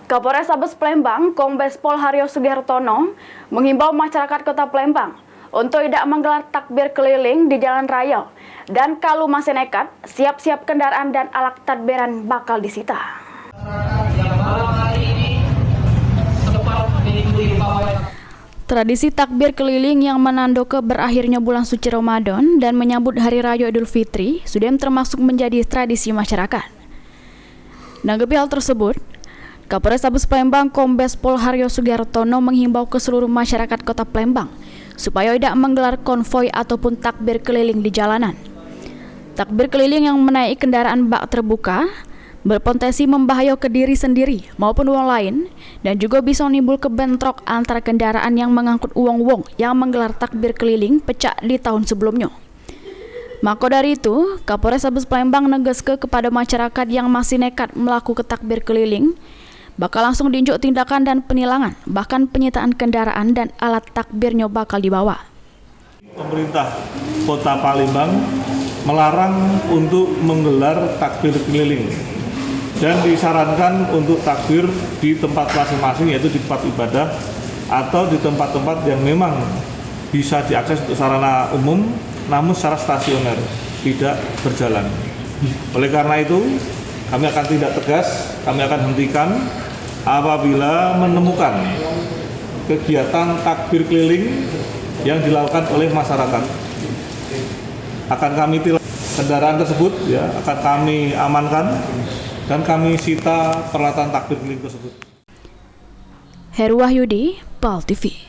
Kapolres Sabes Palembang, Kombes Pol Haryo Sugihartono, menghimbau masyarakat Kota Palembang untuk tidak menggelar takbir keliling di jalan raya dan kalau masih nekat, siap-siap kendaraan dan alat tadbiran bakal disita. Tradisi takbir keliling yang menandakan berakhirnya bulan suci Ramadan dan menyambut Hari Raya Idul Fitri sudah termasuk menjadi tradisi masyarakat. Menanggapi hal tersebut, Kapolres Sabes Palembang Kombes Pol Haryo Sugihartono menghimbau ke seluruh masyarakat Kota Palembang supaya tidak menggelar konvoi ataupun takbir keliling di jalanan. Takbir keliling yang menaiki kendaraan bak terbuka berpotensi membahayakan ke diri sendiri maupun orang lain dan juga bisa menimbulkan bentrok antara kendaraan yang mengangkut uang-uang yang menggelar takbir keliling pecah di tahun sebelumnya. Maka dari itu, Kapolres Sabes Palembang negaskan kepada masyarakat yang masih nekat melakukan takbir keliling bakal langsung diinjak tindakan dan penilangan, bahkan penyitaan kendaraan dan alat takbirnya bakal dibawa. Pemerintah Kota Palembang melarang untuk menggelar takbir keliling dan disarankan untuk takbir di tempat masing-masing, yaitu di tempat ibadah atau di tempat-tempat yang memang bisa diakses untuk sarana umum namun secara stasioner, tidak berjalan. Oleh karena itu, kami akan tindak tegas, kami akan hentikan apabila menemukan kegiatan takbir keliling yang dilakukan oleh masyarakat. Akan kami tilang kendaraan tersebut, ya, akan kami amankan dan kami sita peralatan takbir keliling tersebut. Heru Wahyudi, PAL TV.